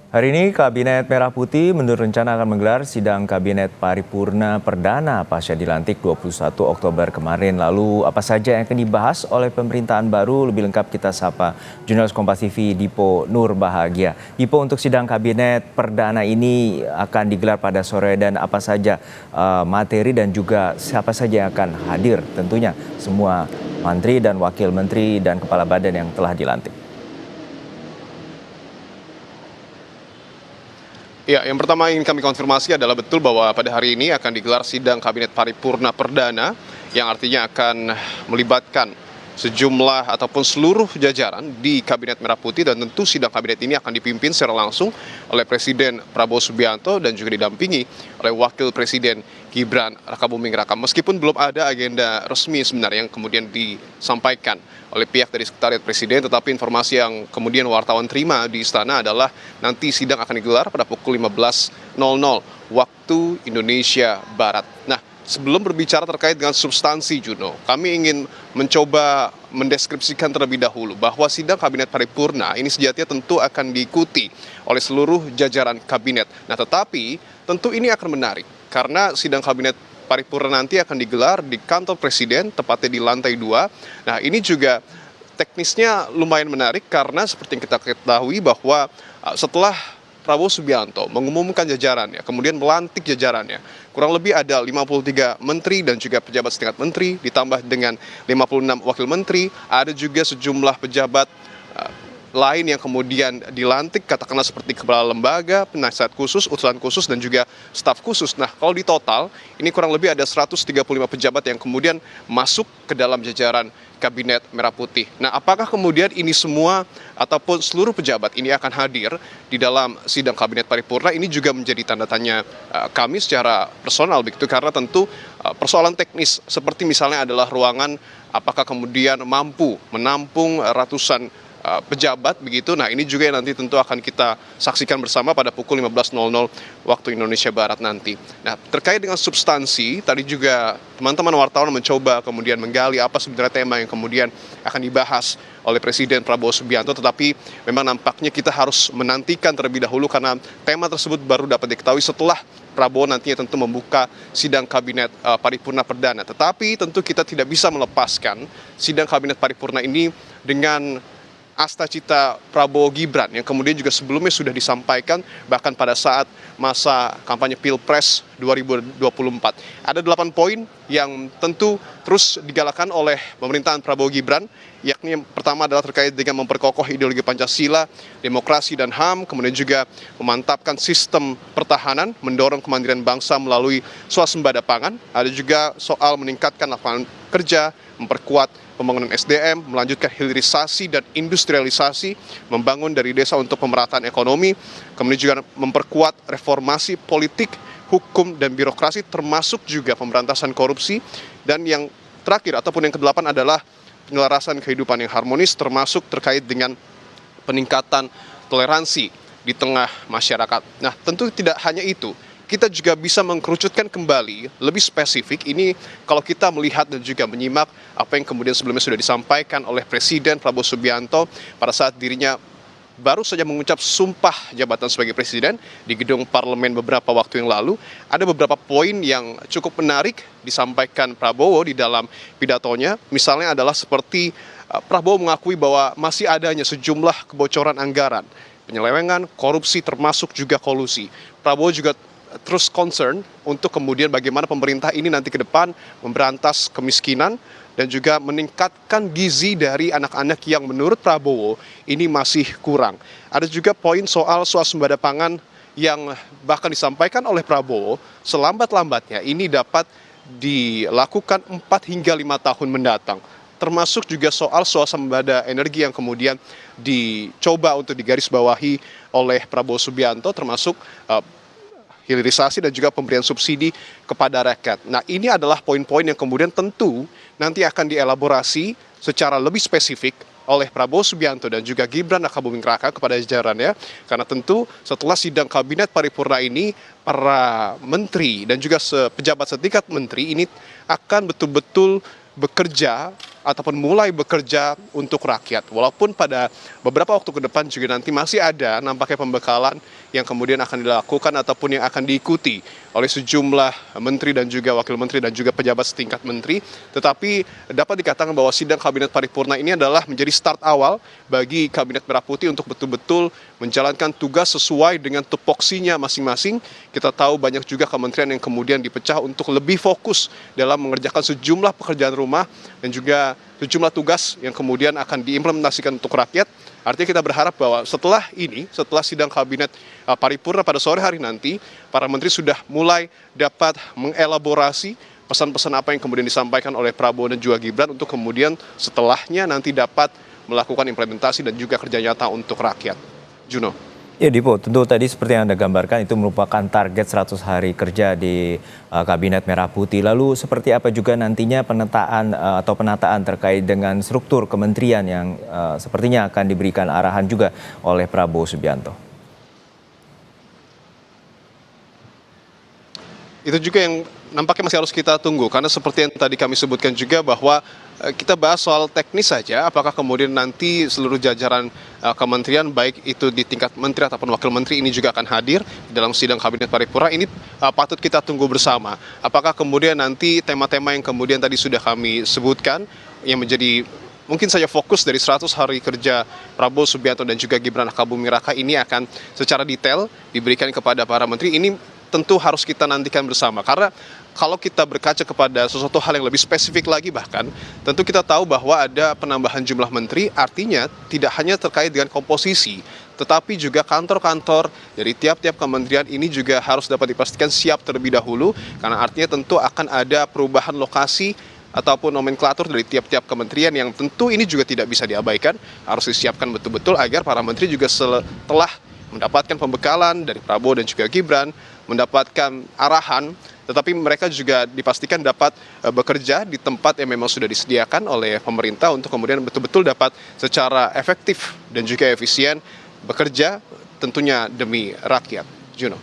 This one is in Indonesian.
Hari ini Kabinet Merah Putih menurut rencana akan menggelar sidang Kabinet Paripurna Perdana pasca dilantik 21 Oktober kemarin. Lalu apa saja yang akan dibahas oleh pemerintahan baru? Lebih lengkap kita sapa jurnalis Kompas TV Dipo Nur Bahagia. Dipo, untuk sidang Kabinet Perdana ini akan digelar pada sore dan apa saja materi dan juga siapa saja yang akan hadir? Tentunya semua menteri dan wakil menteri dan kepala badan yang telah dilantik. Ya, yang pertama ingin kami konfirmasi adalah betul bahwa pada hari ini akan digelar sidang Kabinet Paripurna Perdana yang artinya akan melibatkan sejumlah ataupun seluruh jajaran di Kabinet Merah Putih, dan tentu sidang kabinet ini akan dipimpin secara langsung oleh Presiden Prabowo Subianto dan juga didampingi oleh Wakil Presiden Gibran Rakabuming Raka. Meskipun belum ada agenda resmi sebenarnya yang kemudian disampaikan oleh pihak dari Sekretariat Presiden, tetapi informasi yang kemudian wartawan terima di istana adalah nanti sidang akan digelar pada pukul 15.00 waktu Indonesia Barat. Nah, sebelum berbicara terkait dengan substansi, Juno, kami ingin mencoba mendeskripsikan terlebih dahulu bahwa sidang Kabinet Paripurna ini sejatinya tentu akan diikuti oleh seluruh jajaran kabinet. Nah, tetapi tentu ini akan menarik karena sidang Kabinet Paripurna nanti akan digelar di kantor Presiden, tepatnya di lantai 2. Nah, ini juga teknisnya lumayan menarik karena seperti yang kita ketahui bahwa setelah Prabowo Subianto mengumumkan jajarannya, kemudian melantik jajarannya, kurang lebih ada 53 menteri dan juga pejabat setingkat menteri, ditambah dengan 56 wakil menteri, ada juga sejumlah pejabat lain yang kemudian dilantik, katakanlah seperti kepala lembaga, penasihat khusus, utusan khusus, dan juga staf khusus. Nah, kalau di total, ini kurang lebih ada 135 pejabat yang kemudian masuk ke dalam jajaran Kabinet Merah Putih. Nah, apakah kemudian ini semua ataupun seluruh pejabat ini akan hadir di dalam sidang Kabinet Paripurna? Ini juga menjadi tanda tanya kami secara personal begitu, karena tentu persoalan teknis seperti misalnya adalah ruangan apakah kemudian mampu menampung ratusan pejabat begitu. Nah, ini juga yang nanti tentu akan kita saksikan bersama pada pukul 15.00 waktu Indonesia Barat nanti. Nah, terkait dengan substansi, tadi juga teman-teman wartawan mencoba kemudian menggali apa sebenarnya tema yang kemudian akan dibahas oleh Presiden Prabowo Subianto, tetapi memang nampaknya kita harus menantikan terlebih dahulu karena tema tersebut baru dapat diketahui setelah Prabowo nantinya tentu membuka sidang Kabinet Paripurna Perdana. Tetapi tentu kita tidak bisa melepaskan sidang Kabinet Paripurna ini dengan asta cita Prabowo Gibran yang kemudian juga sebelumnya sudah disampaikan bahkan pada saat masa kampanye Pilpres 2024. Ada 8 poin yang tentu terus digalakan oleh pemerintahan Prabowo Gibran, yakni yang pertama adalah terkait dengan memperkokoh ideologi Pancasila, demokrasi dan HAM, kemudian juga memantapkan sistem pertahanan, mendorong kemandirian bangsa melalui swasembada pangan. Ada juga soal meningkatkan lapangan kerja, memperkuat pembangunan SDM, melanjutkan hilirisasi dan industrialisasi, membangun dari desa untuk pemerataan ekonomi, kemudian juga memperkuat reformasi politik, hukum, dan birokrasi, termasuk juga pemberantasan korupsi, dan yang terakhir ataupun yang kedelapan adalah penyelarasan kehidupan yang harmonis, termasuk terkait dengan peningkatan toleransi di tengah masyarakat. Nah, tentu tidak hanya itu. Kita juga bisa mengkerucutkan kembali lebih spesifik ini kalau kita melihat dan juga menyimak apa yang kemudian sebelumnya sudah disampaikan oleh Presiden Prabowo Subianto pada saat dirinya baru saja mengucap sumpah jabatan sebagai presiden di gedung parlemen beberapa waktu yang lalu. Ada beberapa poin yang cukup menarik disampaikan Prabowo di dalam pidatonya. Misalnya adalah seperti Prabowo mengakui bahwa masih adanya sejumlah kebocoran anggaran, penyelewengan, korupsi, termasuk juga kolusi. Prabowo juga terus concern untuk kemudian bagaimana pemerintah ini nanti ke depan memberantas kemiskinan dan juga meningkatkan gizi dari anak-anak yang menurut Prabowo ini masih kurang. Ada juga poin soal swasembada pangan yang bahkan disampaikan oleh Prabowo selambat-lambatnya ini dapat dilakukan 4 hingga 5 tahun mendatang. Termasuk juga soal swasembada energi yang kemudian dicoba untuk digarisbawahi oleh Prabowo Subianto, termasuk hilirisasi dan juga pemberian subsidi kepada rakyat. Nah, ini adalah poin-poin yang kemudian tentu nanti akan dielaborasi secara lebih spesifik oleh Prabowo Subianto dan juga Gibran Rakabuming Raka kepada jajarannya, karena tentu setelah sidang Kabinet Paripurna ini para menteri dan juga pejabat setingkat menteri ini akan betul-betul bekerja ataupun mulai bekerja untuk rakyat. Walaupun pada beberapa waktu ke depan juga nanti masih ada nampaknya pembekalan yang kemudian akan dilakukan ataupun yang akan diikuti oleh sejumlah menteri dan juga wakil menteri dan juga pejabat setingkat menteri. Tetapi dapat dikatakan bahwa sidang Kabinet Paripurna ini adalah menjadi start awal bagi Kabinet Merah Putih untuk betul-betul menjalankan tugas sesuai dengan tupoksinya masing-masing. Kita tahu banyak juga kementerian yang kemudian dipecah untuk lebih fokus dalam mengerjakan sejumlah pekerjaan rumah dan juga sejumlah tugas yang kemudian akan diimplementasikan untuk rakyat. Artinya kita berharap bahwa setelah ini, setelah sidang Kabinet Paripurna pada sore hari nanti, para menteri sudah mulai dapat mengelaborasi pesan-pesan apa yang kemudian disampaikan oleh Prabowo dan juga Gibran untuk kemudian setelahnya nanti dapat melakukan implementasi dan juga kerja nyata untuk rakyat. Juno. Ya Dipo, tentu tadi seperti yang Anda gambarkan itu merupakan target 100 hari kerja di Kabinet Merah Putih. Lalu seperti apa juga nantinya penataan terkait dengan struktur kementerian yang sepertinya akan diberikan arahan juga oleh Prabowo Subianto? Itu juga yang nampaknya masih harus kita tunggu, karena seperti yang tadi kami sebutkan juga bahwa kita bahas soal teknis saja, apakah kemudian nanti seluruh jajaran kementerian baik itu di tingkat menteri ataupun wakil menteri ini juga akan hadir dalam sidang Kabinet Paripurna. Ini patut kita tunggu bersama. Apakah kemudian nanti tema-tema yang kemudian tadi sudah kami sebutkan yang menjadi mungkin saja fokus dari 100 hari kerja Prabowo Subianto dan juga Gibran Rakabuming Raka ini akan secara detail diberikan kepada para menteri. Ini tentu harus kita nantikan bersama, karena kalau kita berkaca kepada sesuatu hal yang lebih spesifik lagi bahkan, tentu kita tahu bahwa ada penambahan jumlah menteri, artinya tidak hanya terkait dengan komposisi, tetapi juga kantor-kantor dari tiap-tiap kementerian ini juga harus dapat dipastikan siap terlebih dahulu, karena artinya tentu akan ada perubahan lokasi ataupun nomenklatur dari tiap-tiap kementerian yang tentu ini juga tidak bisa diabaikan, harus disiapkan betul-betul agar para menteri juga setelah mendapatkan pembekalan dari Prabowo dan juga Gibran, mendapatkan arahan, tetapi mereka juga dipastikan dapat bekerja di tempat yang memang sudah disediakan oleh pemerintah untuk kemudian betul-betul dapat secara efektif dan juga efisien bekerja tentunya demi rakyat. Juno.